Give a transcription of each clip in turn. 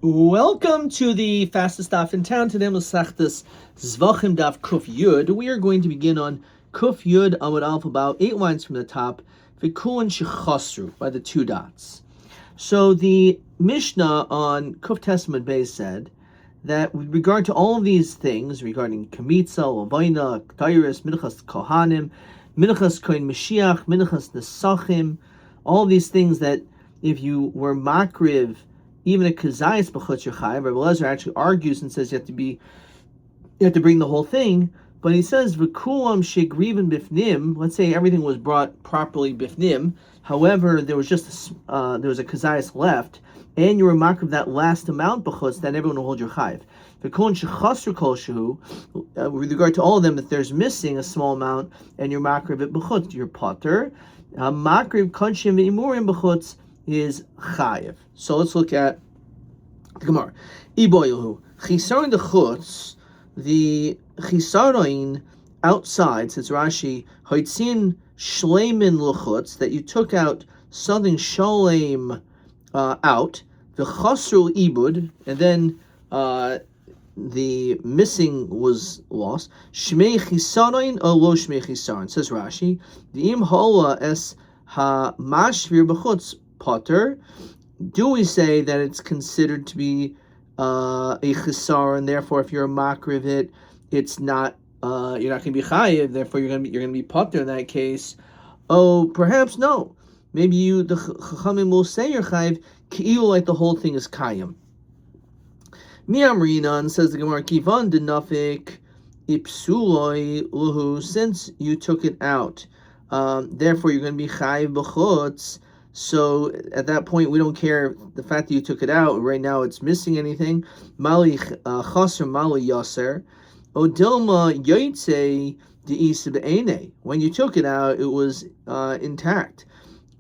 Welcome to the fastest daf in town. Today, Masechtas Zevachim daf Kuf Yud. We are going to begin on Kuf Yud Amud Alf, about 8 lines from the top. V'kulan shechasru, by the 2 dots. So the Mishnah on Kuf Tesman Bey said that with regard to all of these things, regarding Kamitza, Lavaina, Ktairis, Minchas Kohanim, Minchas Kohen Mashiach, Minchas Nesachim, all these things that if you were makriv, even a kazayas b'chutz yochai, Rabbi Lezer actually argues and says you have to bring the whole thing. But he says v'kulam shegriven bifnim. Let's say everything was brought properly bifnim. However, there was just there was a kazayas left, and you were makriv that last amount b'chutz, then everyone will hold your chayv. V'kulam shechasru kol shehu. With regard to all of them, if there's missing a small amount and you're makriv it b'chutz, you're potter. Makriv konshim v'imurim b'chutz is chayiv. So let's look at the Gemara. Iboyuhu chisaron the chutz, the chisaron outside, says Rashi, hoitzin shleimin l'chutz, that you took out something sholem out, the chasru ibud, and then the missing was lost. Shmei chisaron or lo shmei chisaron, says Rashi. The im hola es ha mashvir b'chutz potter. Do we say that it's considered to be a chisar, and therefore, if you're a makriv it, it's not you're not going to be chayiv. Therefore, you're going to be potter in that case. Oh, perhaps no. Maybe the chachamim will say you're chayiv ki'ilu, like the whole thing is kayim. Mi amrinan, says the Gemara, kivan denafik ipsuloi luhu, since you took it out, therefore you're going to be chayiv b'chutz. So at that point, we don't care the fact that you took it out. Right now, it's missing anything. Mali chaser, mali yaser. Odilma yoitze de'isa be'ene. When you took it out, it was intact.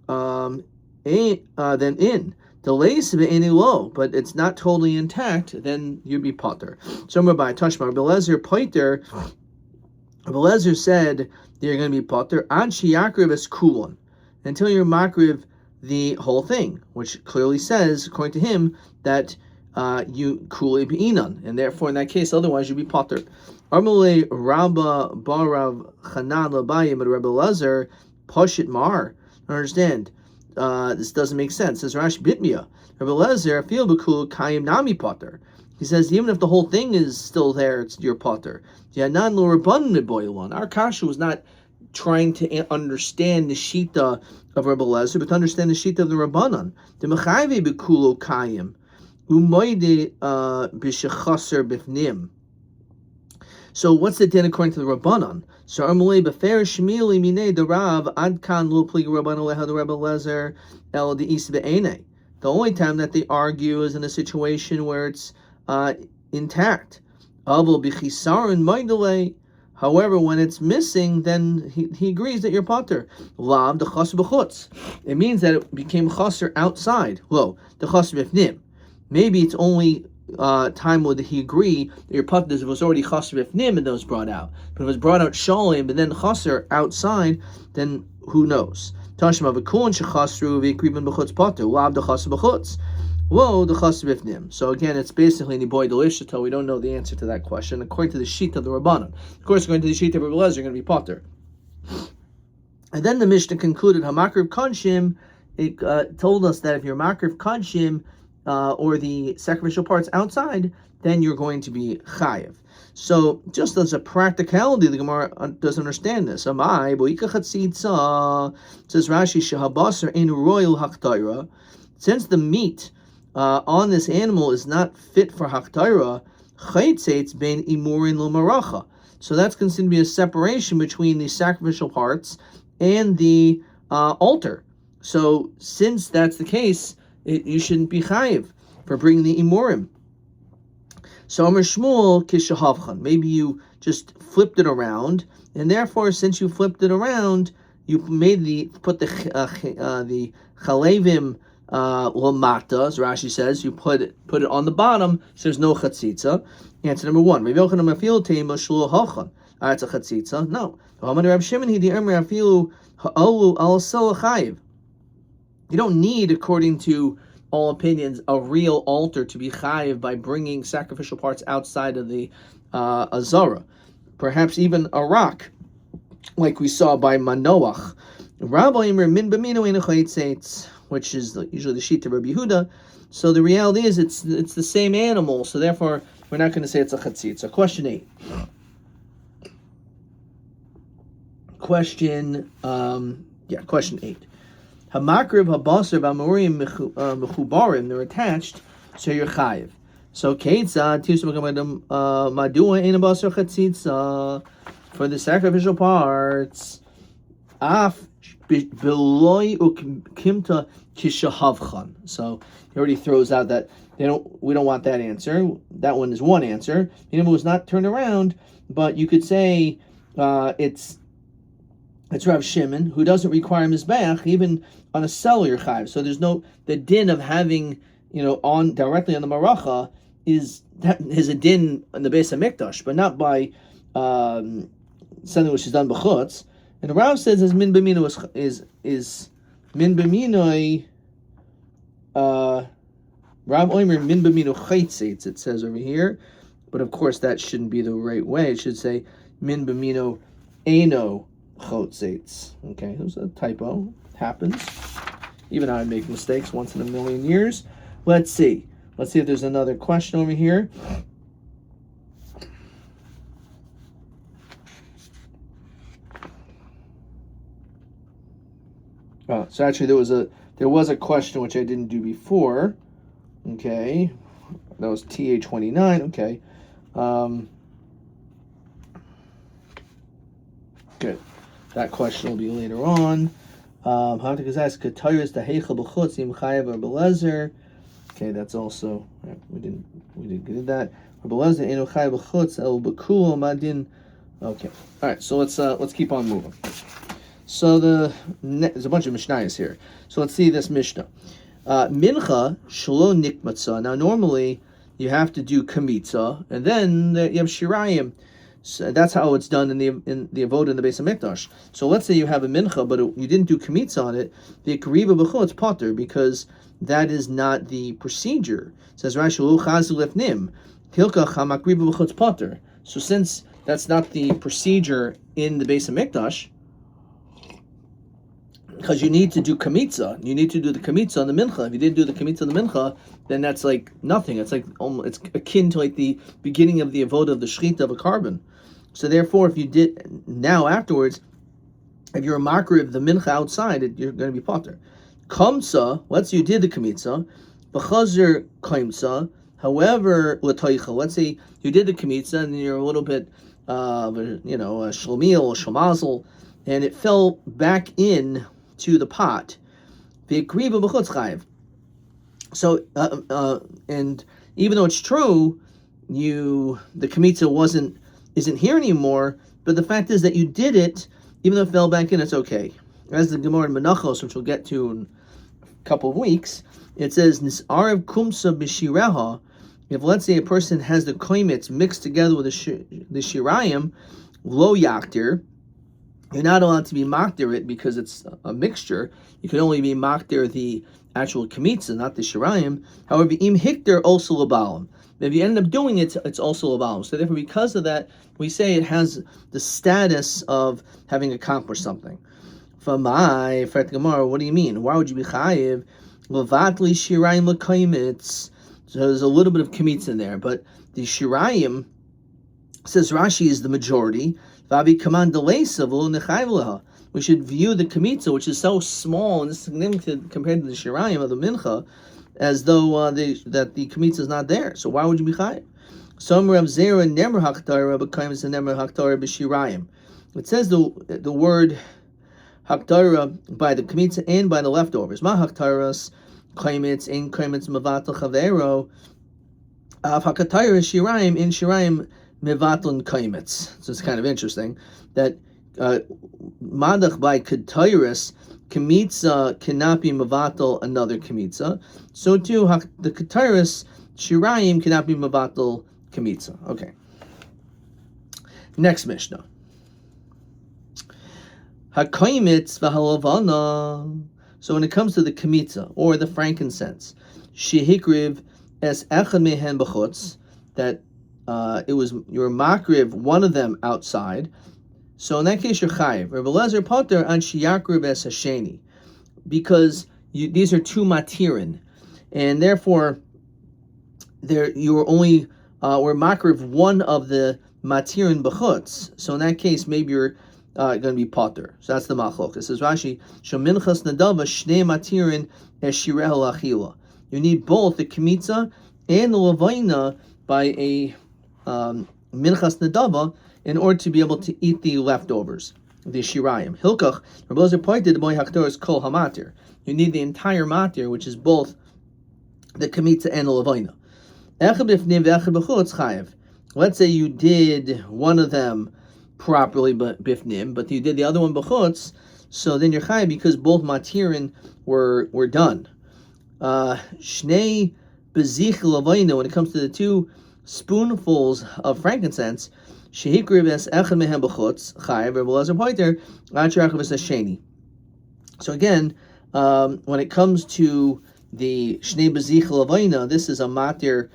Then in delays be'ene lo, but it's not totally intact. Then you'd be potter. So Rabbi Tashma, Rabbi Lezer poiter. Rabbi Lezer said that you're going to be potter. Ad sheyakriv es kulon, until you're makriv the whole thing, which clearly says, according to him, that you kuli b'inan, and therefore in that case, otherwise you'd be potter. Armale Rabba Barav Chanan Labayim, but Rabbi Lezer Pashit Mar. I understand. This doesn't make sense. Says Rashi Bitmia. Rabbi Lezer feel b'kul kayim nami potter. He says even if the whole thing is still there, it's your potter. Yanan lo rabbanon neboilon. Our kasha was not trying to understand the shita of Rabbi Lezer, but to understand the shita of the Rabbanan. The mechayve bekulo kayim umoide b'shechaser b'fnim. So what's the din according to the Rabbanan? So Amalei befer shmili minei the Rav ad kan lo plig Rabbanan leha the Rabbi Lezer el the is be'ene. The only time that they argue is in a situation where it's intact. Avol b'chisaron moidele. However, when it's missing, then he agrees that you're potter. Lav the chas b'chutz. It means that it became chaser outside. Lo the chas b'fnim. Maybe it's only time where he agree that your potter was already chaser b'fnim and that was brought out. But if it was brought out shalim and then chaser outside, then who knows? Tashma v'kulon shechasru v'ikriben b'chutz potter. Lav the chas b'chutz. Whoa, the chas b'fnim. So again, it's basically niboy delishita. We don't know the answer to that question according to the sheet of the Rabbanan. Of course, according to the sheet of Rabbi Lezer, you're going to be potter. And then the Mishnah concluded hamakriv konshim. It told us that if you're makriv konshim or the sacrificial parts outside, then you're going to be chayiv. So just as a practicality, the Gemara doesn't understand this. Amai boika chatzitza, says Rashi shehabasar in royal haktaira. Since the meat on this animal is not fit for haktaira, chaytzeitz ben imurin lo maracha. So that's considered to be a separation between the sacrificial parts and the altar. So since that's the case, you shouldn't be chayiv for bringing the imurim. So Amar Shmuel kishahavchan. Maybe you just flipped it around, and therefore, since you flipped it around, you put the chalevim lamata, as Rashi says, you put it on the bottom, so there's no chatzitza. Answer number one. It's a chatzitza. No. You don't need, according to all opinions, a real altar to be chayiv by bringing sacrificial parts outside of the azara. Perhaps even a rock, like we saw by Manoach. Rabbi min b'mino ein chayitzeitz, which is usually the sheet of Rabbi Yehuda. So the reality is it's the same animal, so therefore we're not going to say it's a chatzitz. So question 8. Question 8. Hamakriv habasar v'amorim mechubarim, they're attached, so you're chayiv. So Ketzad madua ein habasar chatzitza, for the sacrificial parts, af beloy ukimta kishahavchan. So he already throws out that we don't want that answer. That one is one answer. The animal was not turned around, but you could say it's Rav Shimon, who doesn't require mizbeach even on a cellular chayiv. So there's no, the din of having on directly on the maracha is a din on the base of mikdash, but not by something which is done b'chutz. And the Rav says as min b'mino is min b'minoi Rav Oimer min b'mino chaytzeitz, it says over here, but of course that shouldn't be the right way. It should say min b'mino eino chotzeitz. Okay, it was a typo. Happens. Even I make mistakes once in a million years. Let's see if there's another question over here. So actually there was a question which I didn't do before. Okay, that was TA29. Okay, good. That question will be later on. Okay, that's also we didn't get that. Okay, all right. So let's keep on moving. So there's a bunch of mishnayos here. So let's see this mishnah. Mincha shelo nikmatza. Now normally you have to do kamitza, and then you have shirayim. So that's how it's done in the avoda in the base of mikdash. So let's say you have a mincha, but you didn't do kamitza on it. The kariva b'chol, it's potter, because that is not the procedure. It says Rashi lo chazu lefnim hilkach hamakriva b'chol, it's potter. So since that's not the procedure in the base of mikdash, because you need to do kamitza, you need to do the kamitza on the mincha. If you didn't do the kamitza on the mincha, then that's like nothing. It's like it's akin to like the beginning of the avoda of the shechita of a carbon. So therefore, if you did now afterwards, if you're a makriv of the mincha outside, you're going to be potter. Kamsa, let's say you did the kamitza, b'chazer kaimsa. However, l'toicha, let's say you did the kamitza and you're a little bit, a shlomil or shlomazel, and it fell back in to the pot. So, and even though it's true, the kamitza isn't here anymore, but the fact is that you did it, even though it fell back in, it's okay. As the Gemara in Menachos, which we'll get to in a couple of weeks, it says, Nis'arev kumsa b'shireha, if let's say a person has the koimitz mixed together with the shirayim, lo yaktir, you're not allowed to be makdir it because it's a mixture. You can only be makdir the actual kamitza, not the shirayim. However, im hikter also labalim. If you end up doing it, it's also labalim. So therefore, because of that, we say it has the status of having accomplished something. Famai, Fret Gemara, what do you mean? Why would you be chayiv? Levatli shirayim l'kaimitz. So there's a little bit of kamitza in there, but the shirayim, says Rashi, is the majority. We should view the kamitza, which is so small and insignificant compared to the shirayim of the mincha, as though that the kamitza is not there. So why would you be chayiv? Some Rav Zera nemer haktara b'kaimitz and nemer haktara b'shirayim. It says the word haktara by the kamitza and by the leftovers. Ma haktaras kaimitz ein kaimitz mevatel chavero av hakatara shirayim in shirayim mevatlin kaimitz. So it's kind of interesting that madach by ketayris kamitza cannot be mevatel another kamitza. So too the ketayris shirayim cannot be mevatel kamitza. Okay. Next Mishnah. Hakaimitz v'halavana. So when it comes to the kamitza or the frankincense, shehikriv es echad mehen b'chutz, that it was your makriv, one of them outside. So in that case, you're chayiv. Rabbi Lezer potter an sheyakriv es hasheni, because these are two matirin, and therefore you were only were makriv one of the matirin b'chutz. So in that case, maybe you're going to be potter. So that's the machlok. It says Rashi, sheminchas nadava shnei matirin eshireh lachila. You need both the kmitza and the levayna by a minchas nadava in order to be able to eat the leftovers, the shirayim. Hilkach, Rabbi Lezer pointed the boy haktor kol hamatir. You need the entire matir, which is both the kmitza and the levayna. Echad b'fnim v'echad b'chutz chayev. Let's say you did one of them properly, but bifnim, but you did the other one b'chutz, so then you're chayiv because both matirin were done. Shnei bezich levayna, when it comes to the two spoonfuls of frankincense, shehikriv es echad mehem b'chutz chayiv. Rabbi Lezer poiter acharachav es hasheni. So again, when it comes to the shnei bezich levayna, this is a matir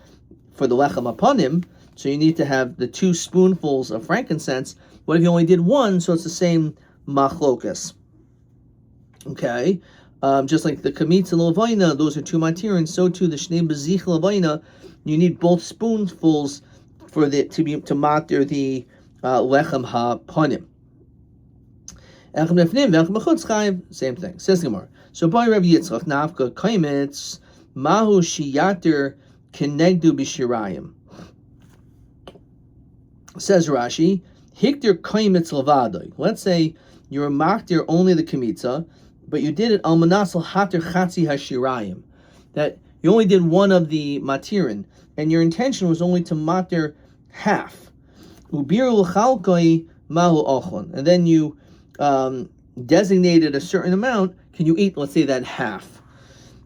for the lechem apanim, so you need to have the two spoonfuls of frankincense. What if you only did one, so it's the same machlokas? Okay, just like the kamitz and levayna, those are two matirin, so too the shnei bezich levayna, you need both spoonfuls for the to matir the lechem hapanim. Echem nefnim v'echem b'chutz chayiv, same thing. Says the Gemara. So by Rabbi Yitzchak nafka kaimitz mahu shiyater kenegdu b'shirayim. Says Rashi, hikter kaimitz levadoi. Let's say you're maktir only the kamitza, but you did it al manasal hater chatzi hashirayim, that you only did one of the matirin, and your intention was only to matir half. Ubir l'chalkoi mahu ochon, and then you designated a certain amount. Can you eat, let's say, that half?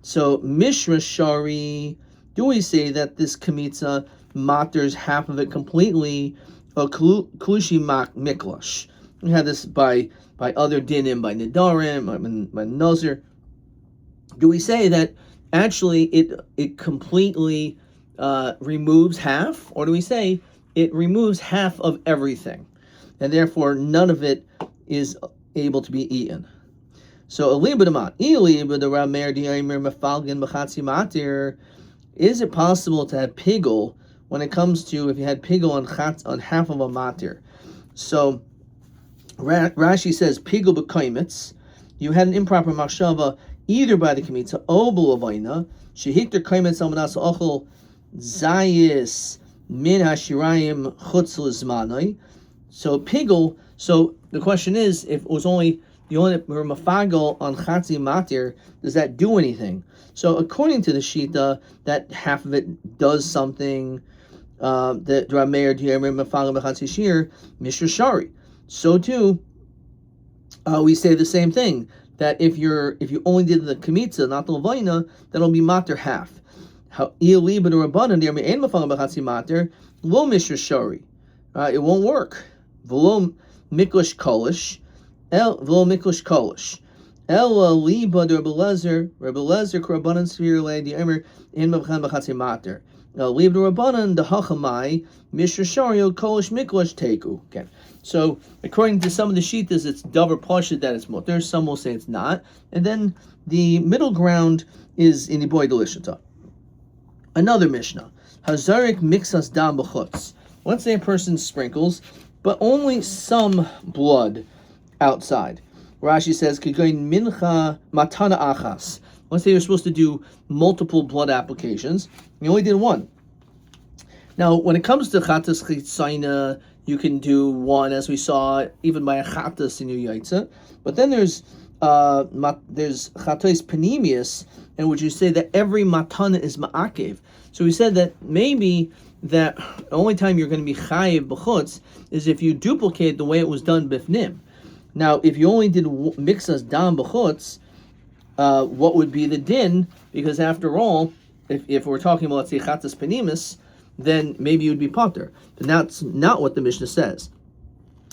So mishra shari, do we say that this kamitza maters half of it completely? Klushi miklash. We had this by other dinim, by nidarim, by nozer. Do we say that actually it completely removes half, or do we say it removes half of everything, and therefore none of it is able to be eaten? So is it possible to have pigul when it comes to if you had pigul on half of a matir? So Rashi says pigul b'kaimitz, you had an improper machshava either by the kamitza or b'levayna shehikter kaimitz al manas ochel zayis min hashirayim chutz l'zmanai. So pigul. So the question is, if it was only you only were mafagel on chatzi matir, does that do anything? So according to the shita, that half of it does something. That Rameir Diamer mafagel b'chatzi shir mishra shari. So too, we say the same thing, that if you only did the kamitza, not the levayna, that'll be matir half. How ili but rabbanan diamer ein mafagel b'chatzi matir lo mishra shari. It won't work. V'lo miklish kolish. V'lo miklish kolish. Ela liba de Rabbi Lezer k'rabbanan svir le diamer ein mafagel b'chatzi matir. Liba de rabbanan the hachamai mishra shario kolish miklish teku. Okay. So, according to some of the shitas, it's davar pashut that it's mutter. Some will say it's not. And then the middle ground is in the boy delishata. Another mishnah. Hazarik mixas dam b'chutz. Let's say a person sprinkles, but only some blood outside. Rashi says, Kigoin mincha matana achas. Let's say you're supposed to do multiple blood applications. You only did one. Now, when it comes to chatas chitzayna, you can do one, as we saw, even by a chatas in your yaitza. But then there's chatos panemius, in which you say that every matana is ma'akev. So we said that maybe that the only time you're going to be chayiv b'chutz is if you duplicate the way it was done bifnim. Now, if you only did mixas dam b'chutz, what would be the din? Because after all, if we're talking about, let's say, chatas panemius, then maybe you would be potter. But that's not what the Mishnah says.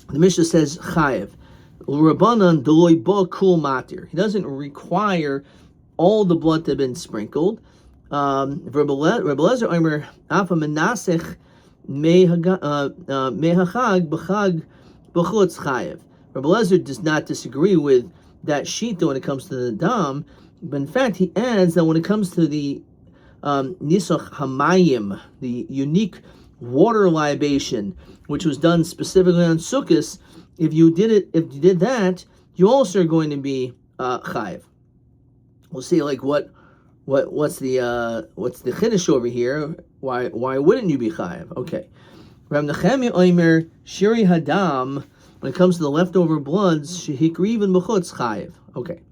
The Mishnah says chayev. L'Rabbanan deloy ba kul matir. He doesn't require all the blood to have been sprinkled. Rabbi Lezer Omer Afa Menasech Mehachag B'chag B'chutz Chayev. Rabbi Lezer does not disagree with that shita when it comes to the dam, but in fact he adds that when it comes to the Nisach Hamayim, the unique water libation, which was done specifically on Sukkos, if you did that, you also are going to be chayiv. We'll see, like what's the chiddush over here? Why wouldn't you be chayiv? Okay, Rab Nechemia Omer Shiri Hadam. When it comes to the leftover bloods, shehikriven b'chutz chayiv. Okay.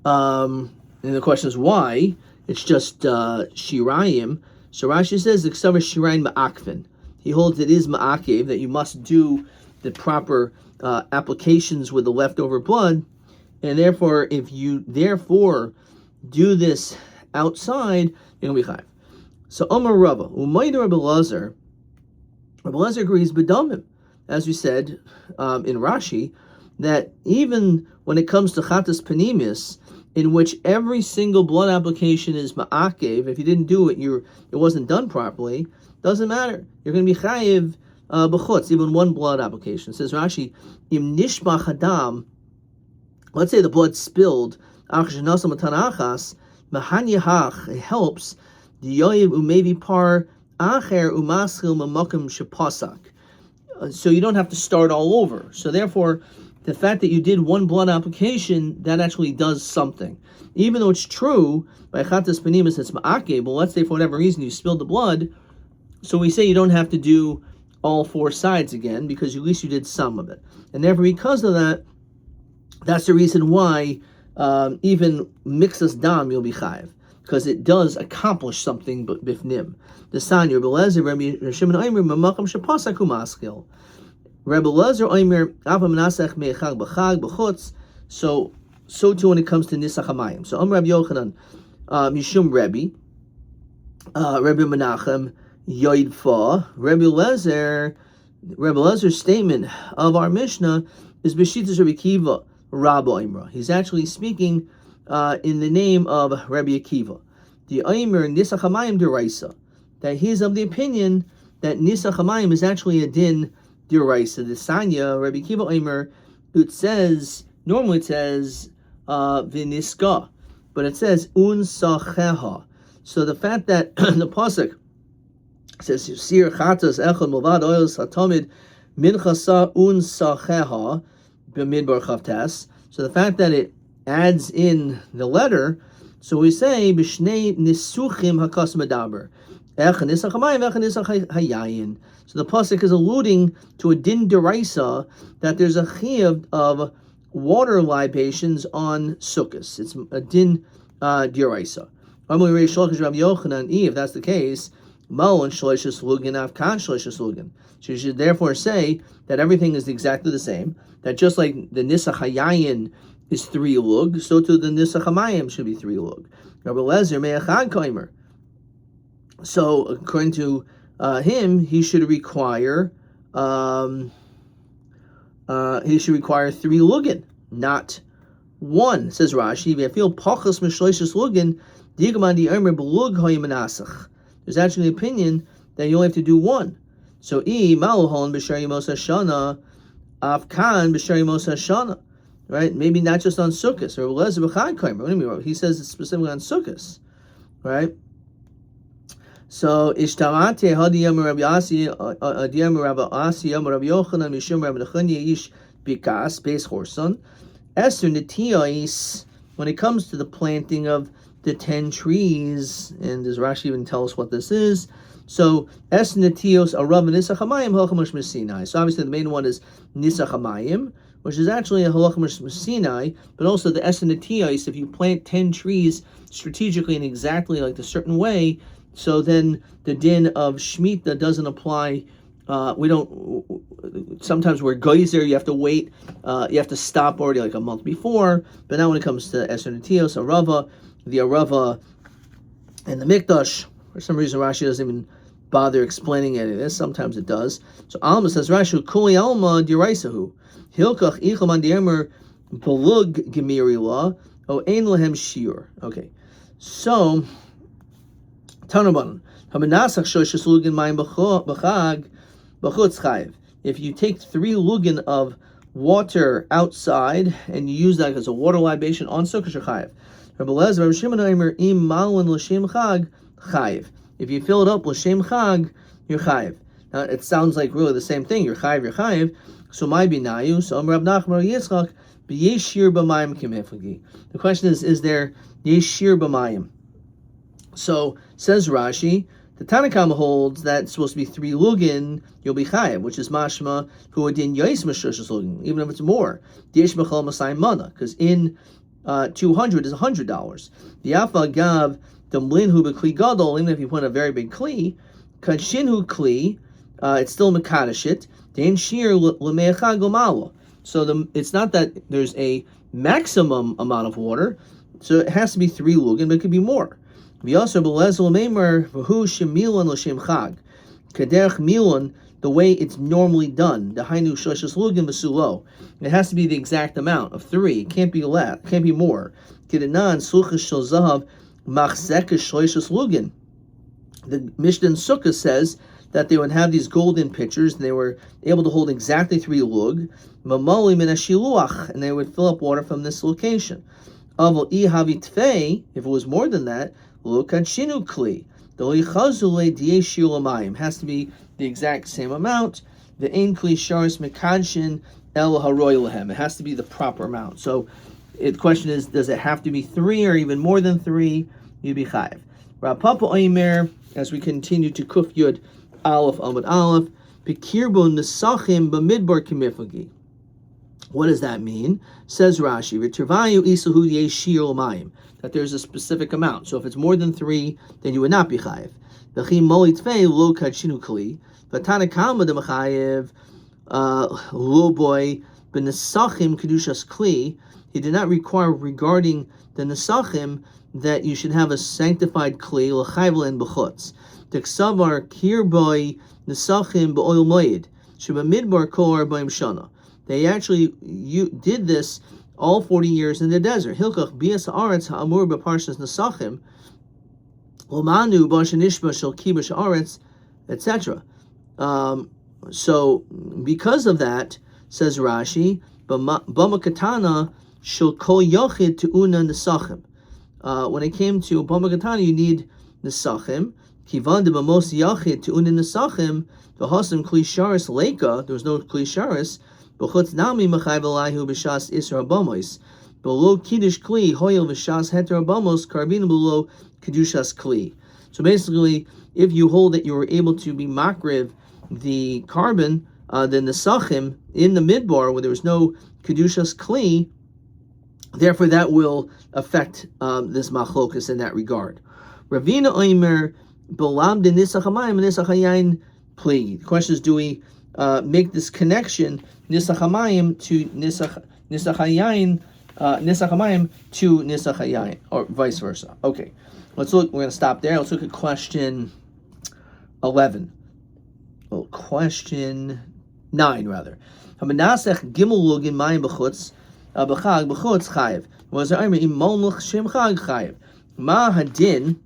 And the question is why? It's just shirayim. So Rashi says the ksavar shirayin ma'akvin. He holds it is ma'akev, that you must do the proper applications with the leftover blood, and therefore if you do this outside, you're gonna be chayiv. So Omar Rabba, Umayda Rabbi Lazar agrees b'damim, as we said in Rashi, that even when it comes to chatas panimis, in which every single blood application is ma'akev, if you didn't do it, it wasn't done properly, doesn't matter. You're going to be chayiv b'chutz, even one blood application. It says Rashi, im nishbach hadam, let's say the blood spilled, it helps, so you don't have to start all over. So therefore, the fact that you did one blood application, that actually does something. Even though it's true, by chatas panimis it's ma'akev, but let's say for whatever reason you spilled the blood, so we say you don't have to do all four sides again, because at least you did some of it. And therefore, because of that, that's the reason why even mixas dam you'll be chayiv, because it does accomplish something bifnim. The Sanya, Rabbi Lezer, Rabbi Shimon Omer, Mamakam Shapasak Umaskil. Rabbi Lezer Omer, Ava Menasech Me'echag B'chag B'chutz. So too when it comes to Nisach Hamayim. So Rabbi Yochanan, Mishum Rabbi, Rabbi Menachem, Yoidfa, Rabbi Lezer's statement of our Mishnah is B'shitas Rabbi Akiva, Rabbi Imra. He's actually speaking in the name of Rabbi Akiva. The Omer Nisach Hamayim Deraisa, that he's of the opinion that Nisach Hamayim is actually a din Deraisa. The Sanya, Rabbi Akiva Omer, normally it says Viniska, but it says Unsacheha. So the fact that the pasuk says Sir Chatas Echad Movad Oils Hatamid Minchasa Unsacheha B'Midbar Chavtas. So the fact that it adds in the letter, so we say B'Shnei Nisuchim Hakas Medaber. So the pasuk is alluding to a din deraisa, that there's a chiyuv of water libations on Sukkos. It's a din deraisa. If that's the case, so you should therefore say that everything is exactly the same. That just like the nisach hayayin is 3 lug, so too the nisach hamayim should be 3 lug. Rabbi Lezer me'echad kaimer. So according to him, he should require 3 lugin, not 1. Says Rashi, "V'afil pachas mishloishes lugin, digaman di omer belug hoyimanasach." There's actually an opinion that you only have to do 1. So malhon b'shari mos hashana, afkan b'shari mos hashana, right? Maybe not just on Sukkos or Lezer b'chad kaimer. What do you mean? He says it's specifically on Sukkos, right? So ishtamate hadiyam Rabbi Asi, hadiyam Rabbi Asi, Rabbi Yochanan, Mishum Rabbi Nechanya ish bikas beis horson. Esther netiyos, when it comes to the planting of the 10 trees, and does Rashi even tell us what this is? So Esther netiyos arav nisach hamayim halachamush Sinai. So obviously the main one is nisach hamayim, which is actually a halachamush Sinai, but also the Esther netiyos. If you plant 10 trees strategically and exactly like a certain way, so then the din of Shemitah doesn't apply. Sometimes we're geyser, you have to wait, you have to stop already like a month before, but now when it comes to Esther Netios, Arava, the Arava, and the Mikdash, for some reason Rashi doesn't even bother explaining any of this, sometimes it does. So Alma says, Rashi, Kuli Alma Diraisahu, Hilkach Ichaman Diemer Belug Gemirila, O Ein Lehem Shiur. Okay. So, Tanaban, Hamanasach Shoshis Lugin Mayim B'chag B'chutz Chayiv. If you take 3 lugin of water outside and you use that as a water libation on Sukkot Chayiv. Rabbi Lezer, Rabbi Shimon Omer, Im Malin L'Shem Chag Chayiv. If you fill it up L'Shem Chag, you're Chayiv. Now it sounds like really the same thing. You're Chayiv. So my binayu. So Rab Nachman Yitzchak b'yeshir b'mayim kimeflagi. The question is there yeshir b'mayim? So says Rashi, the Tanakhama holds that it's supposed to be 3 lugin, you'll be chayiv, which is mashma who adin yois mashushes lugin, even if it's more. Diyesh mechal masai mana, because in 200 is $100. The afa gav damlin hu b'kli gadol, even if you put a very big kli, kadshin hu kli, it's still mekadeshit. Den shir l'mecha gomalo. So it's not that there's a maximum amount of water, so it has to be 3 lugin, but it could be more. We also belezel meimer v'hu shemilan l'shem chag kaderech milan, the way it's normally done. The hainu shoshes lugin v'sulo. It has to be the exact amount of 3. It can't be less. Can't be more. Kidanan sluchas shel zahav machzekes shoshes lugin. The Mishnah in Sukkah says that they would have these golden pitchers, and they were able to hold exactly 3 lug, mamali min hashiluach, and they would fill up water from this location. Aval ihavi tfei, if it was more than that, lo kadshinu kli, the lichazule dieshir lamayim, has to be the exact same amount. The ein kli sharis mekadshin el haroy lehem, it has to be the proper amount. So the question is, does it have to be 3 or even more than 3? You'd be chayiv. Rav Papa Oimer, as we continue to Kuf Yud Aleph Amud Aleph, Pikirbo Nesachim B'midbar Kimifagi. What does that mean? Says Rashi, V'tirvayu Isahu Yeshir L'mayim, that there's a specific amount. So if it's more than 3, then you would not be chayiv. V'chim Moli Tfei Lo Kadshinu Kli, V'tanakama D'Mechayiv Lo Boy B'Nesachim Kedushas Kli. He did not require regarding the Nesachim that you should have a sanctified Kli L'chayvel and B'chutz. Teksavar kirboy nesachim b'oil moed sheba midbar kol arbaim shana. They actually did this all 40 years in the desert. Hilchach bias haaretz ha'amur b'parshas nesachim lomanu b'shanishba shel kibush haaretz, etc. So because of that, says Rashi, b'ma katana shel kol yochid te'una nesachim. When it came to b'ma katana, you need nesachim. Kivan de bamos yachid to unin nesachim v'hasim kli sharis leika. There was no kli sharis. B'chutz nami mechayv alayhu b'shas isra bamos. Below kiddush kli hoyel v'shas heter bamos karvin below kedushas kli. So basically, if you hold that you were able to be makriv the carbon, the nesachim in the midbar where there was no kedushas kli, therefore that will affect this machlokas in that regard. Ravina Oimer. The question is, do we make this connection nisach hamayim to nisach hayayin, nisach hamayim to nisach hayayin, or vice versa? Okay, let's look. We're going to stop there. Let's look at question 11. Well, question 9 rather. Hamanasech gimel lugin mayim b'chutz b'chag b'chutz chayiv. Was there im molnuch shem chag chayiv? Ma hadin.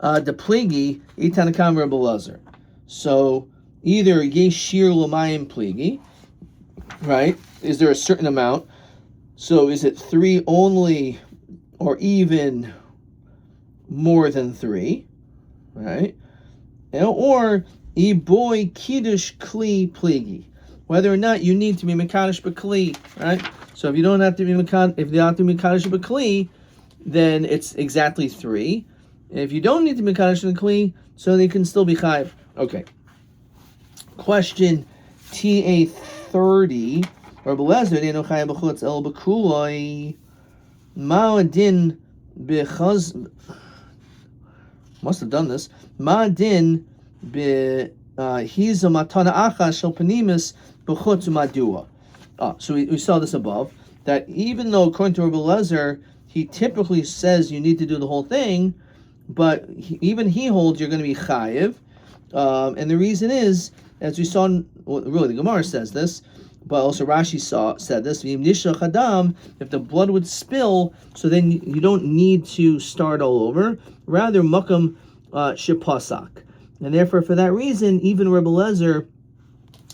The pligi itanakam Rabbi Lezer. So either yeshir l'mayim pligi, right? Is there a certain amount? So is it 3 only, or even more than 3, right? Or iboy kiddush kli pligi, whether or not you need to be mekadosh b'kli, right? So if you don't have to be mekadosh, if you don't have to be mekadosh b'kli, then it's exactly 3. If you don't need to be mekadosh in the kli, so they can still be chayiv. Okay. Question TA 30. Rabbi Lezer dino chayiv b'chutz el b'kuloi ma'adin b'chaz. Must have done this. Ma'adin b'hiza matana achas shel panimis b'chutz u'madua. So we saw this above, that even though according to Rabbi Lezer, he typically says you need to do the whole thing, but even he holds you're going to be chayiv, and the reason is, as we saw, really the Gemara says this, But also Rashi said this, if the blood would spill, so then you don't need to start all over. Rather, makam shepasak. And therefore, for that reason, even Rebbe Lezer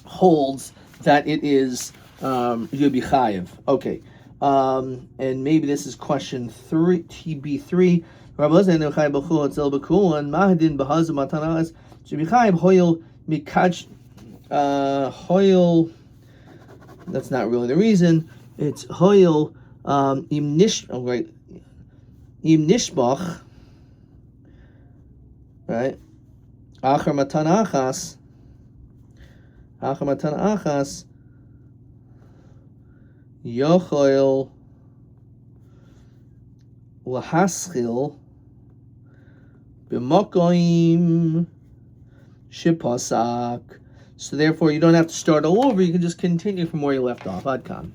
holds that it is Yubi Chayev. Okay. And maybe this is question 3, TB3. Rabbi Lezer no Chayev b'chul etzel b'kul and Mahadin b'hazim matanas Yubi Chayev hoyel mikach hoyel. That's not really the reason. It's hoyel im nishbach, right? Achar matan achas yochel lahaschil b'makoim shipasak. So therefore, you don't have to start all over. You can just continue from where you left off. Adkan.